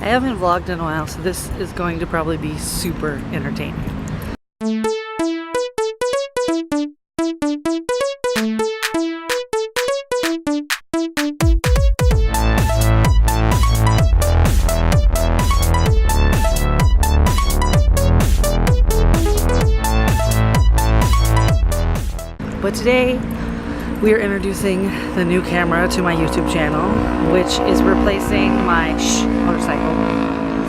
I haven't vlogged in a while, so this is going to probably be super entertaining. But today, we are introducing the new camera to my YouTube channel, which is replacing my motorcycle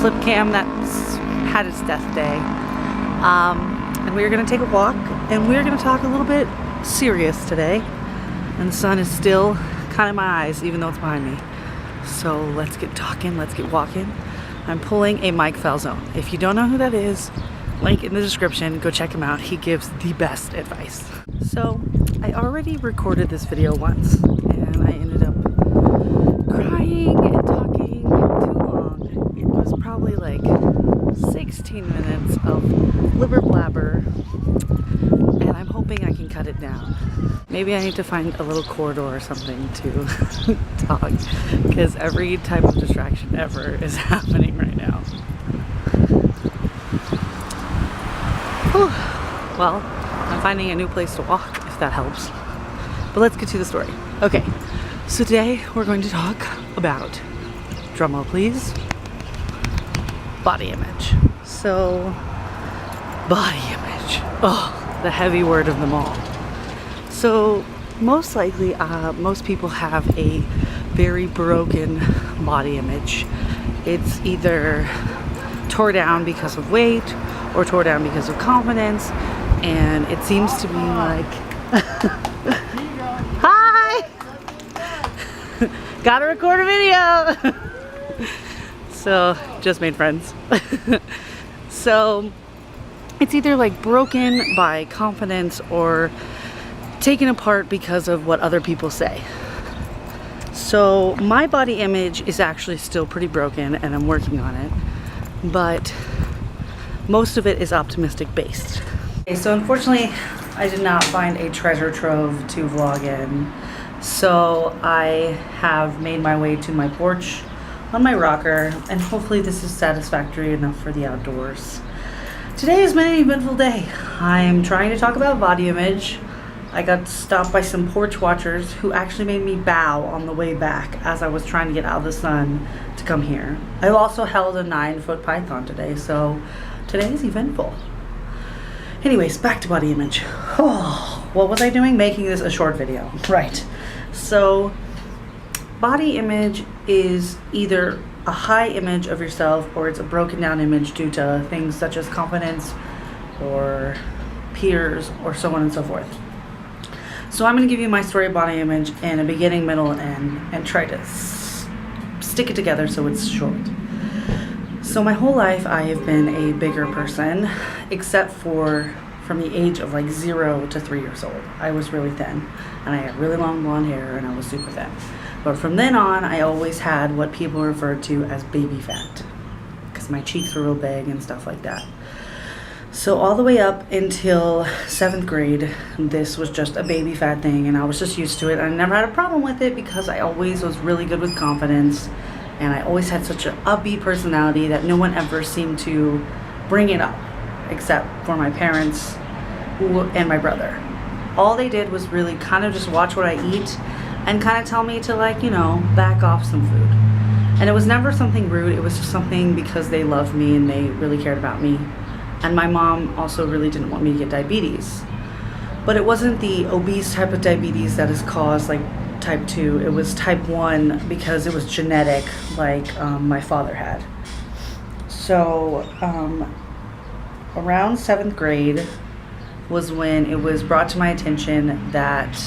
flip cam that's had its death day. And we're gonna take a walk, and we're gonna talk a little bit serious today. And the sun is still kind of in my eyes, even though it's behind me. So let's get talking, let's get walking. I'm pulling a Mike Falzone. If you don't know who that is, link in the description, go check him out. He gives the best advice. So I already recorded this video once, and I ended up crying and talking too long. It was probably like 16 minutes of blibber blabber, and I'm hoping I can cut it down. Maybe I need to find a little corridor or something to talk, because every type of distraction ever is happening right now. Whew. Well, I'm finding a new place to walk, if that helps. But let's get to the story. Okay, so today we're going to talk about, drumroll please, body image. So, body image. Oh, the heavy word of them all. So, most likely, most people have a very broken body image. It's either tore down because of weight or tore down because of confidence. And it seems to be like, hi! Gotta record a video! So, just made friends. So, it's either like broken by confidence or taken apart because of what other people say. So, my body image is actually still pretty broken, and I'm working on it. But most of it is optimistic based. So unfortunately, I did not find a treasure trove to vlog in. So I have made my way to my porch on my rocker, and hopefully this is satisfactory enough for the outdoors. Today has been an eventful day. I'm trying to talk about body image. I got stopped by some porch watchers who actually made me bow on the way back as I was trying to get out of the sun to come here. I've also held a 9-foot python today, so today is eventful. Anyways, back to body image. Oh, what was I doing? Making this a short video. Right. So, body image is either a high image of yourself or it's a broken down image due to things such as confidence or peers or so on and so forth. So I'm going to give you my story of body image in a beginning, middle, and end, and try to stick it together so it's short. So my whole life I have been a bigger person, except for from the age of like 0 to 3 years old. I was really thin, and I had really long blonde hair, and I was super thin. But from then on, I always had what people refer to as baby fat, because my cheeks were real big and stuff like that. So all the way up until 7th grade, this was just a baby fat thing, and I was just used to it. I never had a problem with it because I always was really good with confidence. And I always had such an upbeat personality that no one ever seemed to bring it up, except for my parents and my brother. All they did was really kind of just watch what I eat and kind of tell me to, like, you know, back off some food. And it was never something rude, it was just something because they loved me and they really cared about me. And my mom also really didn't want me to get diabetes. But it wasn't the obese type of diabetes that is caused, like, type 2. It was type 1 because it was genetic, like my father had. So around 7th grade was when it was brought to my attention that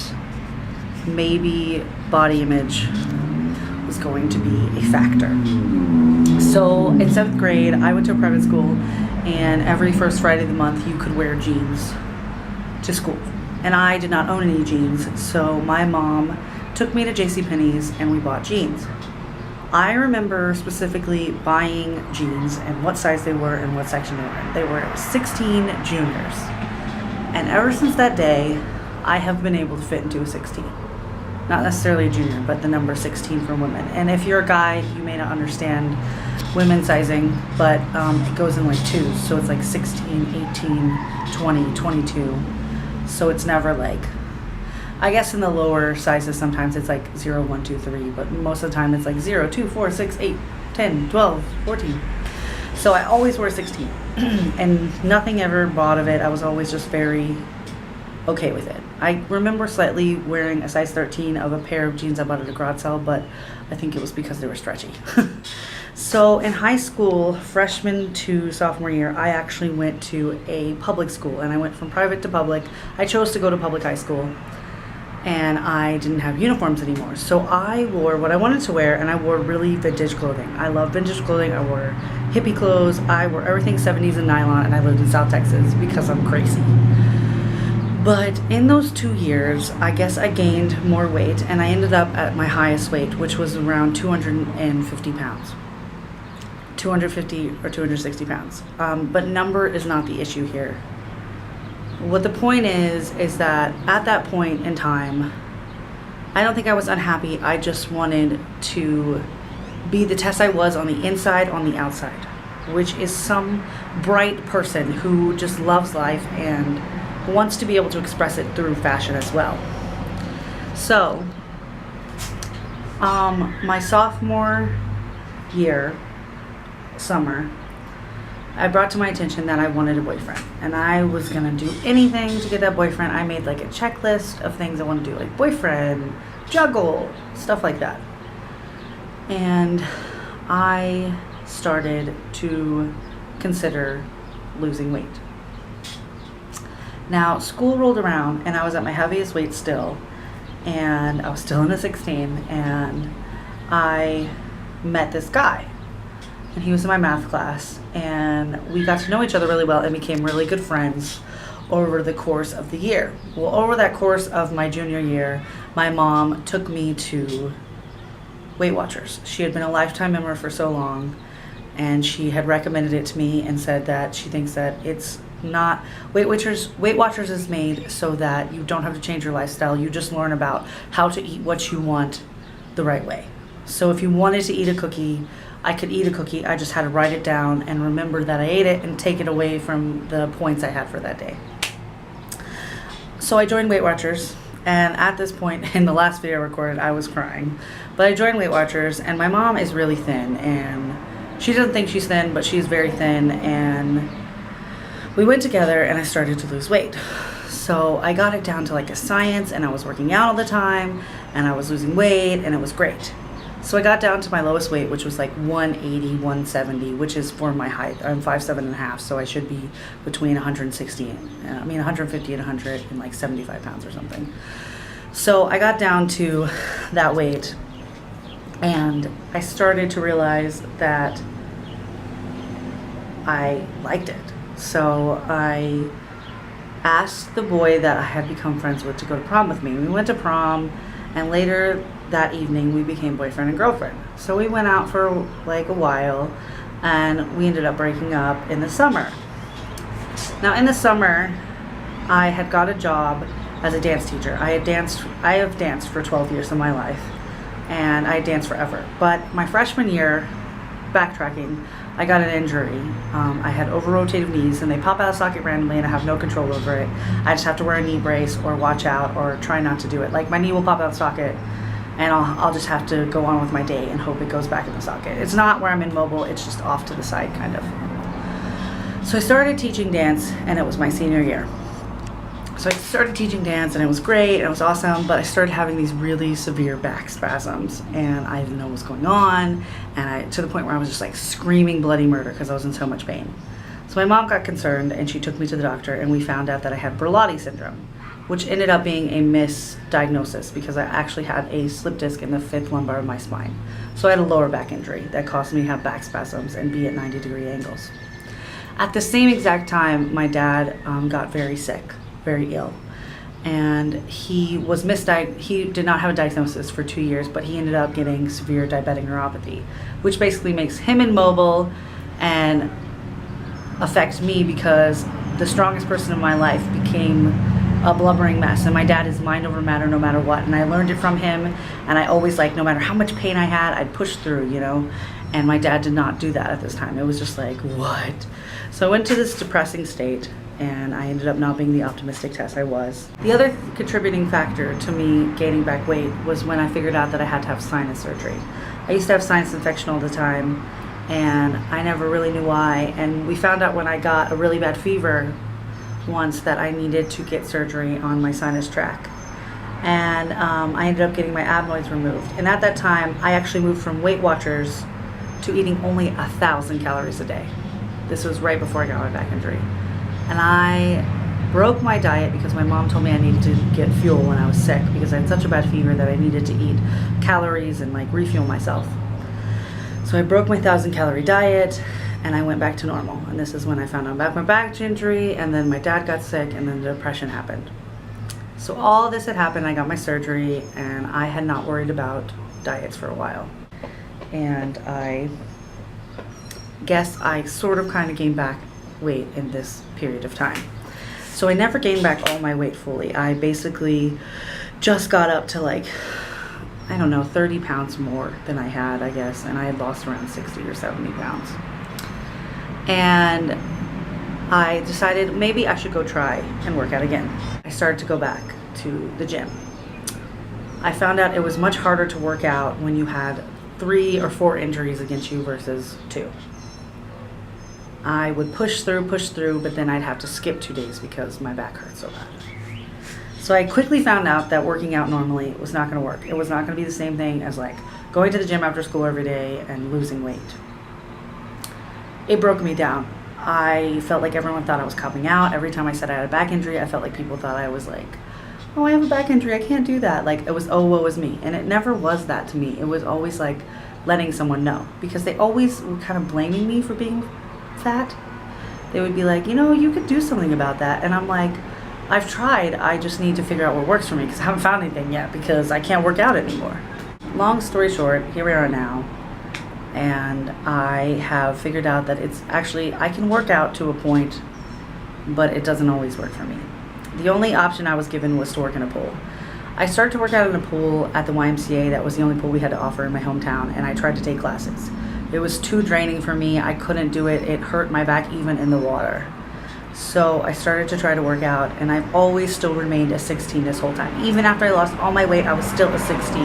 maybe body image was going to be a factor. So in 7th grade, I went to a private school, and every first Friday of the month you could wear jeans to school. And I did not own any jeans, so my mom took me to JCPenney's and we bought jeans. I remember specifically buying jeans and what size they were and what section they were in. They were 16 juniors. And ever since that day, I have been able to fit into a 16. not necessarily a junior, but the number 16 for women. And if you're a guy, you may not understand women's sizing, but it goes in like twos. So it's like 16, 18, 20, 22. So it's never like, I guess in the lower sizes sometimes it's like 0, 1, 2, 3, but most of the time it's like 0, 2, 4, 6, 8, 10, 12, 14. So I always wore 16 and nothing ever bought of it. I was always just very okay with it. I remember slightly wearing a size 13 of a pair of jeans I bought at a garage sale, but I think it was because they were stretchy. So in high school, freshman to sophomore year, I actually went to a public school, and I went from private to public. I chose to go to public high school, and I didn't have uniforms anymore. So I wore what I wanted to wear, and I wore really vintage clothing. I love vintage clothing. I wore hippie clothes. I wore everything 70s and nylon, and I lived in South Texas because I'm crazy. But in those 2 years, I guess I gained more weight, and I ended up at my highest weight, which was around 250 pounds. 250 or 260 pounds. But number is not the issue here. What the point is that at that point in time, I don't think I was unhappy. I just wanted to be the Tess I was on the inside, on the outside, which is some bright person who just loves life and wants to be able to express it through fashion as well. So, my sophomore year, summer, I brought to my attention that I wanted a boyfriend, and I was gonna do anything to get that boyfriend. I made like a checklist of things I want to do, like boyfriend, juggle, stuff like that. And I started to consider losing weight. Now, school rolled around, and I was at my heaviest weight still, and I was still in the 16, and I met this guy. And he was in my math class, and we got to know each other really well and became really good friends over the course of the year. Well, over that course of my junior year, my mom took me to Weight Watchers. She had been a lifetime member for so long, and she had recommended it to me and said that she thinks that it's not, Weight Watchers is made so that you don't have to change your lifestyle. You just learn about how to eat what you want the right way. So if you wanted to eat a cookie, I could eat a cookie. I just had to write it down and remember that I ate it and take it away from the points I had for that day. So I joined Weight Watchers, and at this point in the last video I recorded, I was crying. But I joined Weight Watchers, and my mom is really thin, and she doesn't think she's thin, but she's very thin, and we went together and I started to lose weight. So I got it down to like a science, and I was working out all the time, and I was losing weight, and it was great. So I got down to my lowest weight, which was like 180, 170, which is for my height. I'm 5'7.5", so I should be between 150 and 100 and like 75 pounds or something. So I got down to that weight, and I started to realize that I liked it. So I asked the boy that I had become friends with to go to prom with me. We went to prom, and later that evening we became boyfriend and girlfriend. So we went out for like a while, and we ended up breaking up in the summer. Now in the summer, I had got a job as a dance teacher. I have danced for 12 years of my life, and I danced forever. But my freshman year, backtracking, I got an injury. I had over-rotative knees, and they pop out of socket randomly, and I have no control over it. I just have to wear a knee brace or watch out or try not to do it. Like, my knee will pop out of socket, and I'll just have to go on with my day and hope it goes back in the socket. It's not where I'm immobile, it's just off to the side, kind of. So I started teaching dance, and it was my senior year. So I started teaching dance, and it was great, and it was awesome, but I started having these really severe back spasms, and I didn't know what was going on, and to the point where I was just like screaming bloody murder because I was in so much pain. So my mom got concerned, and she took me to the doctor, and we found out that I had Brulati syndrome, which ended up being a misdiagnosis because I actually had a slip disc in the 5th lumbar of my spine. So I had a lower back injury that caused me to have back spasms and be at 90-degree angles. At the same exact time, my dad got very sick, very ill, and he did not have a diagnosis for 2 years, but he ended up getting severe diabetic neuropathy, which basically makes him immobile and affects me because the strongest person in my life became a blubbering mess, and my dad is mind over matter no matter what, and I learned it from him, and I always, like, no matter how much pain I had, I'd push through, you know. And my dad did not do that at this time. It was just like, what? So I went to this depressing state, and I ended up not being the optimistic Tess I was. The other contributing factor to me gaining back weight was when I figured out that I had to have sinus surgery. I used to have sinus infection all the time, and I never really knew why. And we found out when I got a really bad fever once that I needed to get surgery on my sinus tract. And I ended up getting my adenoids removed. And at that time, I actually moved from Weight Watchers to eating only 1,000 calories a day. This was right before I got my back injury. And I broke my diet because my mom told me I needed to get fuel when I was sick because I had such a bad fever that I needed to eat calories and, like, refuel myself. So I broke my 1,000 calorie diet and I went back to normal. And this is when I found out about my back injury, and then my dad got sick, and then the depression happened. So all this had happened, I got my surgery, and I had not worried about diets for a while. And I guess I sort of kind of gained back weight in this period of time. So I never gained back all my weight fully. I basically just got up to, like, I don't know, 30 pounds more than I had, I guess, and I had lost around 60 or 70 pounds. And I decided maybe I should go try and work out again. I started to go back to the gym. I found out it was much harder to work out when you had 3 or 4 injuries against you versus 2. I would push through, but then I'd have to skip 2 days because my back hurt so bad. So I quickly found out that working out normally was not going to work. It was not going to be the same thing as, like, going to the gym after school every day and losing weight. It broke me down. I felt like everyone thought I was copping out. Every time I said I had a back injury, I felt like people thought I was like, oh, I have a back injury, I can't do that. Like, it was, oh, woe is me. And it never was that to me. It was always like letting someone know, because they always were kind of blaming me for being fat. They would be like, you know, you could do something about that. And I'm like, I've tried. I just need to figure out what works for me, because I haven't found anything yet, because I can't work out anymore. Long story short, here we are now. And I have figured out that it's actually, I can work out to a point, but it doesn't always work for me. The only option I was given was to work in a pool. I started to work out in a pool at the YMCA. That was the only pool we had to offer in my hometown, and I tried to take classes. It was too draining for me. I couldn't do it. It hurt my back even in the water. So I started to try to work out, and I've always still remained a 16 this whole time. Even after I lost all my weight, I was still a 16.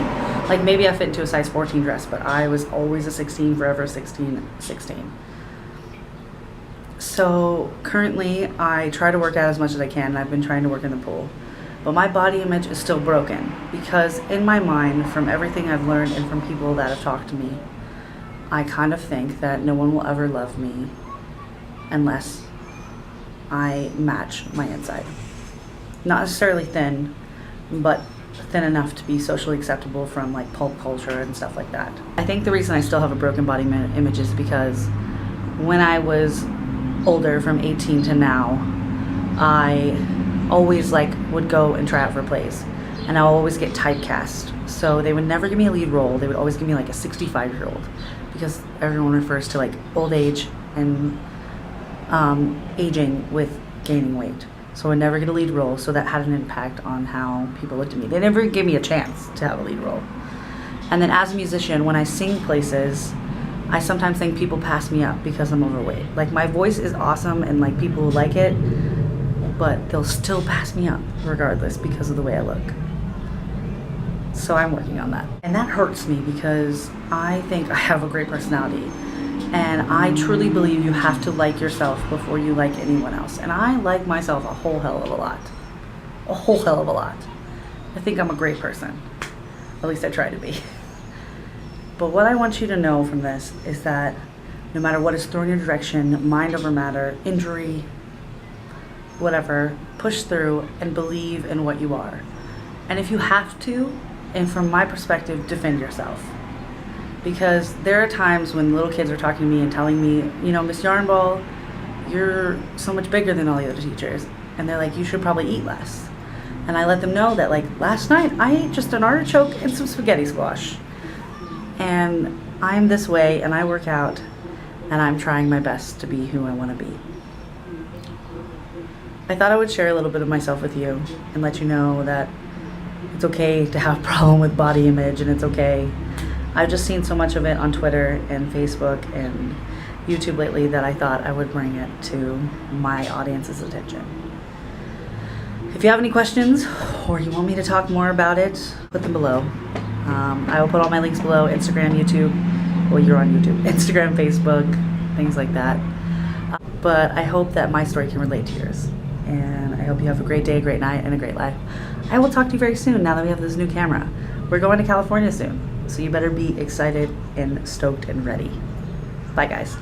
Like, maybe I fit into a size 14 dress, but I was always a 16, forever 16. So currently, I try to work out as much as I can, and I've been trying to work in the pool. But my body image is still broken, because in my mind, from everything I've learned and from people that have talked to me, I kind of think that no one will ever love me unless I match my inside. Not necessarily thin, but thin enough to be socially acceptable from, like, pulp culture and stuff like that. I think the reason I still have a broken body image is because when I was older, from 18 to now, I always, like, would go and try out for plays, and I would always get typecast. So they would never give me a lead role. They would always give me, like, a 65-year-old, because everyone refers to, like, old age and aging with gaining weight. So I would never get a lead role, so that had an impact on how people looked at me. They never gave me a chance to have a lead role. And then as a musician, when I sing places, I sometimes think people pass me up because I'm overweight. Like, my voice is awesome and, like, people will like it, but they'll still pass me up regardless because of the way I look. So I'm working on that. And that hurts me because I think I have a great personality. And I truly believe you have to like yourself before you like anyone else. And I like myself a whole hell of a lot. A whole hell of a lot. I think I'm a great person. At least I try to be. But what I want you to know from this is that no matter what is thrown your direction, mind over matter, injury, whatever, push through and believe in what you are. And if you have to, and from my perspective, defend yourself. Because there are times when little kids are talking to me and telling me, you know, Miss Yarnball, you're so much bigger than all the other teachers. And they're like, you should probably eat less. And I let them know that, like, last night I ate just an artichoke and some spaghetti squash. And I'm this way, and I work out, and I'm trying my best to be who I want to be. I thought I would share a little bit of myself with you and let you know that it's okay to have a problem with body image, and it's okay. I've just seen so much of it on Twitter and Facebook and YouTube lately that I thought I would bring it to my audience's attention. If you have any questions or you want me to talk more about it, put them below. I will put all my links below: Instagram, YouTube. Well, you're on YouTube. Instagram, Facebook, things like that. But I hope that my story can relate to yours. And I hope you have a great day, a great night, and a great life. I will talk to you very soon now that we have this new camera. We're going to California soon, so you better be excited and stoked and ready. Bye, guys.